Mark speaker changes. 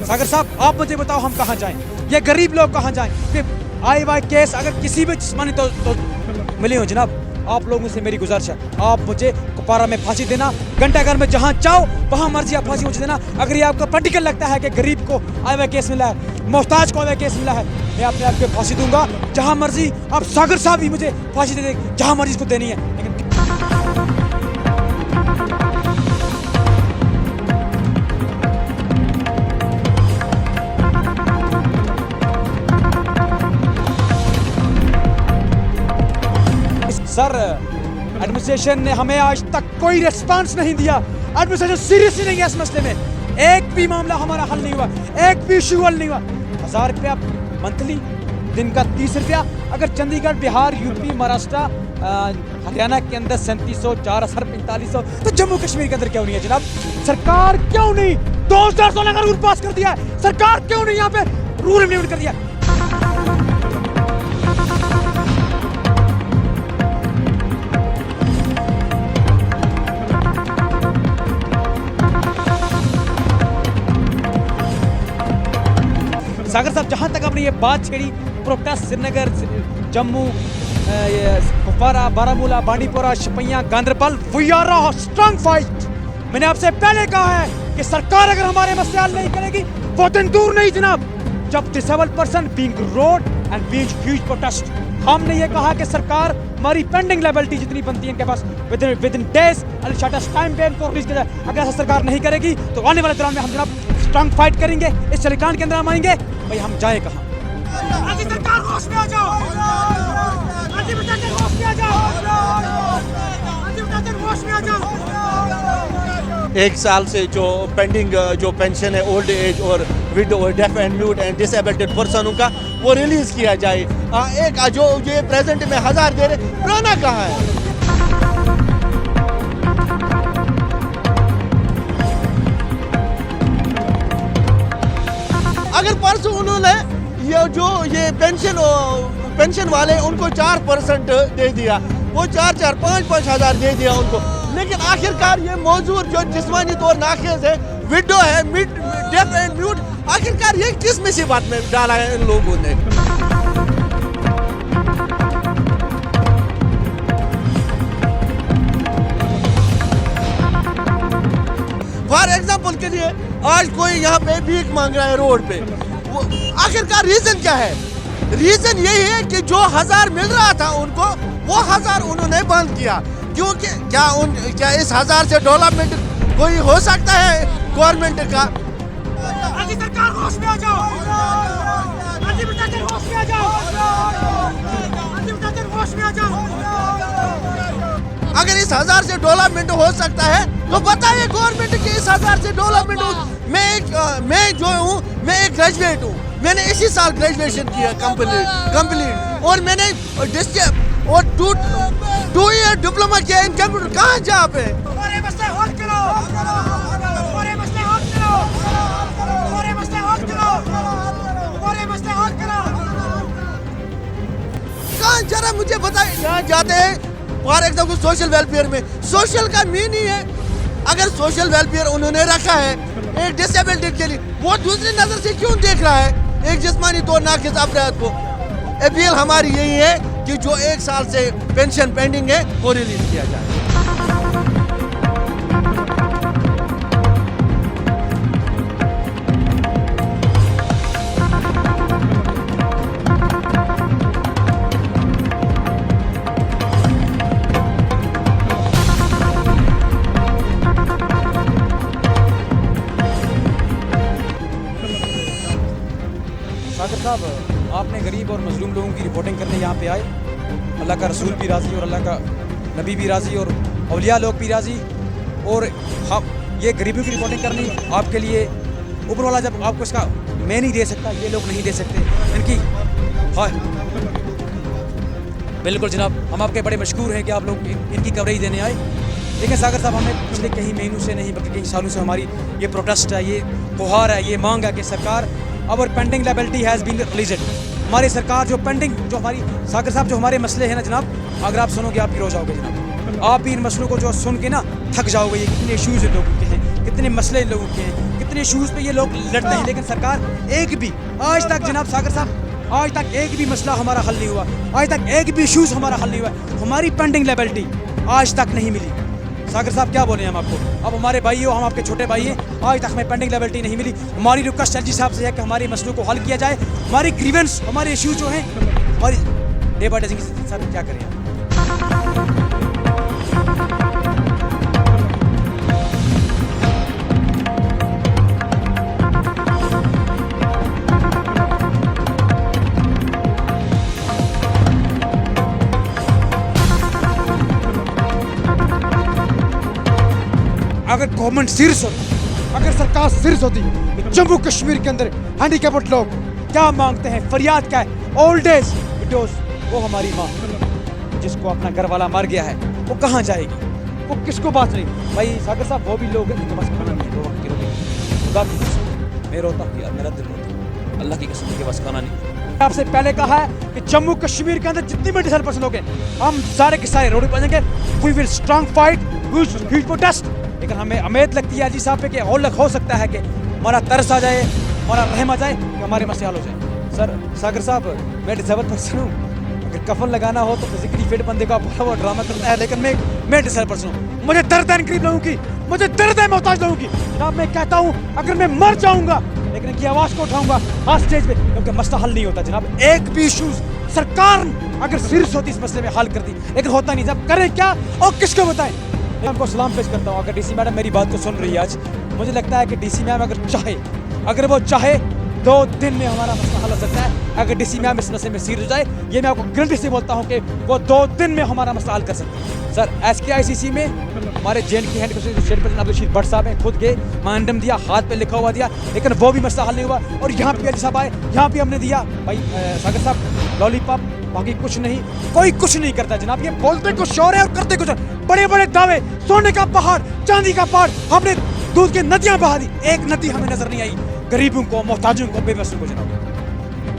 Speaker 1: सागर साहब आप मुझे बताओ हम कहाँ जाएं, ये गरीब लोग कहाँ जाएं? फिर आए वाई केस अगर किसी भी जिस्मानी तो मिली हो जनाब, आप लोगों से मेरी गुजारिश है, आप मुझे कुपवारा में फांसी देना, घंटाघर में जहाँ चाहो वहाँ मर्जी आप फांसी मुझे देना। अगर ये आपको प्रैक्टिकल लगता है कि गरीब को आए हुए केस मिला है, मोहताज को आए हुए केस मिला है, मैं अपने आप को फांसी दूंगा जहाँ मर्जी। आप सागर साहब भी मुझे फांसी दे दें जहाँ मर्जी इसको देनी है, लेकिन सर एडमिनिस्ट्रेशन ने हमें आज तक कोई रिस्पांस नहीं दिया। एडमिनिस्ट्रेशन सीरियस नहीं है इस मसले में, एक भी मामला हमारा हल नहीं हुआ, एक भी इशू हल नहीं हुआ। 1000 रुपया मंथली, दिन का 30 रुपया। अगर चंडीगढ़, बिहार, यूपी, महाराष्ट्र, हरियाणा के अंदर 3700, 4000, 4500, तो जम्मू कश्मीर के अंदर क्यों नहीं है जनाब? सरकार क्यों नहीं 2016 का रूल पास कर दिया है? सरकार क्यों नहीं यहाँ पे रूल इम्प्लीमेंट कर दिया? सागर साहब, जहां तक आपने ये बात छेड़ी protest Srinagar, Jammu, Kupwara, Baramulla, Bandipora, Shopian, Ganderbal, we are a strong fight. मैंने आपसे पहले कहा है कि सरकार अगर हमारे मसले हल नहीं करेगी वो दिन दूर नहीं जनाब, जब disabled person being road and being huge protest. हमने ये कहा कि सरकार हमारी पेंडिंग लायबिलिटी जितनी बनती है इनके पास within days and shortest time पे इनको रिलीज किया जाए। अगर ऐसा सरकार नहीं करेगी तो आने वाले दौरान में हम जनाब स्ट्रांग फाइट करेंगे, इस चलिकान के अंदर हम आएंगे। भाई हम जाए कहाँ? सरकार होश में आ जाओ, होश में आ जाओ, होश में आ जाओ।
Speaker 2: 1 साल से जो पेंडिंग जो पेंशन है ओल्ड एज और विडो और deaf and mute and disabled person का वो रिलीज किया जाए। एक जो ये प्रेजेंट में 1000 दे रहे, पुराना कहाँ है? अगर परसों उन्होंने ये पेंशन वाले उनको 4% दे दिया, वो 4-4, 5-5 हज़ार दे दिया उनको, लेकिन आखिरकार ये मौजूद जो जिस्मानी तौर नाक़िस है, विडो है, डेफ एंड म्यूट, आखिरकार ये किस मुसीबत में डाला है इन लोगों ने? फॉर एग्जाम्पल के लिए आज कोई यहाँ पे भीख मांग रहा है रोड पे, वो आखिरकार रीजन क्या है? रीजन यही है कि जो 1000 मिल रहा था उनको, वो 1000 उन्होंने बंद किया। क्योंकि क्या इस 1000 से डेवलपमेंट कोई हो सकता है गवर्नमेंट का? सरकार होश में आ जाओ, होश में आ जाओ, होश में आ जाओ। अगर इस 1000 से डेवलपमेंट हो सकता है तो बताइए गवर्नमेंट की इस 1000 से डेवलपमेंट हो। मैं जो हूँ, मैं एक ग्रेजुएट हूँ, मैंने इसी साल ग्रेजुएशन किया कंप्लीट, और मैंने और 2 ईयर डिप्लोमा किया इन कंप्यूटर। कहाँ जहाँ पे कहाँ, जरा मुझे बताइए। यहाँ जाते हैं फॉर एग्जाम्पल सोशल वेलफेयर में, सोशल का मीनिंग है, अगर सोशल वेलफेयर उन्होंने रखा है एक डिसेबिलिटी के लिए, वो दूसरी नजर से क्यों देख रहा है एक जिस्मानी तौर नाक़िस अफराद को? अपील हमारी यही है कि जो 1 साल से पेंशन पेंडिंग है वो रिलीज किया जाए।
Speaker 1: सागर साहब, आपने गरीब और मजलूम लोगों की रिपोर्टिंग करने यहाँ पे आए, अल्लाह का रसूल भी राज़ी और अल्लाह का नबी भी राज़ी और औलिया लोग भी राज़ी, और हम ये गरीबों की रिपोर्टिंग करनी आपके लिए ऊपर वाला जब आपको इसका मैं नहीं दे सकता, ये लोग नहीं दे सकते इनकी। हाँ बिल्कुल जनाब, हम आपके बड़े मशकूर हैं कि आप लोग इनकी कवरेज देने आए। लेकिन सागर साहब, हमें पिछले कई महीनों से नहीं बल्कि कई सालों से हमारी ये प्रोटेस्ट है, ये गुहार है, ये मांग है कि सरकार our pending liability has been released. हमारी सरकार जो पेंडिंग, जो हमारी सागर साहब जो हमारे मसले हैं ना जनाब, अगर आप सुनोगे आप भी रो जाओगे जनाब, आप भी इन मसलों को जो सुन के ना थक जाओगे। ये कितने इश्यूज़ लोगों के हैं, कितने मसले इन लोगों के हैं, कितने इशूज़ पे ये लोग लड़ते हैं, लेकिन सरकार एक भी आज तक, जनाब सागर साहब, आज तक एक भी मसला हमारा हल नहीं हुआ, आज तक एक भी इशूज़ हमारा हल नहीं हुआ, हमारी पेंडिंग लायबिलिटी आज तक नहीं मिली। सागर साहब क्या बोले हम आपको, अब हमारे भाई हो, हम आपके छोटे भाई हैं, आज तक हमें पेंडिंग लायबिलिटी नहीं मिली। हमारी रिक्वेस्ट एलजी साहब से है कि हमारे मसलों को हल किया जाए, हमारी ग्रीवेंस, हमारे इशूज़ जो हैं, हमारी डे बाय डे सर क्या करें आप? अगर गवर्नमेंट सीरियस होती, अगर सरकार सीरियस होती, तो जम्मू कश्मीर के अंदर हैंडीकैप्ड लोग क्या मांगते हैं, फरियाद क्या है, ओल्ड एज विडोज, वो हमारी माँ जिसको अपना घर वाला मर गया है, वो कहाँ जाएगी, वो किसको बात नहीं। भाई सागर साहब वो भी लोग हैं जिनके पास खाना नहीं है, 2 वक्त की रोटी, खुदा की कसम मैं रोता हूँ यार, मेरा दिल रोता, अल्लाह की कसम के पास खाना नहीं। आपसे पहले कहा है कि जम्मू कश्मीर के अंदर जितनी भी डिसर्पल्स लोग हैं, हम सारे के सारे रोड पर जाएंगे, we will strong fight, we will protest. लेकिन हमें उम्मीद लगती है जी साहब पे कि हो सकता है कि हमारा तरस आ जाए, हमारा रहम आ जाए, कि हमारे मसले हल हो जाए। सर सागर साहब, मैं डिसेबल पर्सन हूँ, अगर कफन लगाना हो तो फिजिकली फिट बंदे का बड़ा वो ड्रामा करता है, लेकिन मैं डिसेबल पर्सन हूँ, मुझे दर्द है गरीब लोगों की, मुझे दर्द है मोहताज लोगों की। जनाब मैं कहता हूँ अगर मैं मर जाऊँगा लेकिन इनकी आवाज़ को उठाऊंगा हर स्टेज पे, क्योंकि मसला हल नहीं होता जनाब। एक भी इशूज़ सरकार अगर सीरियस होती इस मसले में हल करती, लेकिन होता नहीं। जब करें क्या और किसको बताएं। मैं उनको सलाम पेश करता हूँ, अगर डीसी मैडम मेरी बात को सुन रही है आज, मुझे लगता है कि डीसी मैम अगर वो चाहे 2 दिन में हमारा मसला हल हो सकता है। अगर डीसी मैम इस मसले में सीरियस हो जाए, ये मैं आपको गारंटी से बोलता हूँ कि वो 2 दिन में हमारा मसला हल कर सकते हैं। सर SKICC में हमारे जेल की हेड चेयरपर्सन अब्दुल रशीद भट्ट साहब हैं, खुद गए, मैंडम दिया, हाथ पे लिखा हुआ दिया, लेकिन वो भी मसला हल नहीं हुआ। और यहाँ पे साहब आए, यहाँ पे हमने दिया। भाई सागर साहब लॉलीपॉप, बाकी कुछ नहीं, कोई कुछ नहीं करता जनाब। ये बोलते कुछ और है और करते कुछ और। बड़े बड़े दावे, सोने का पहाड़, चांदी का पहाड़, हमने दूध की नदियां बहा दी, एक नदी हमें नजर नहीं आई गरीबों को, मोहताजों को, बेबसों को जनाब।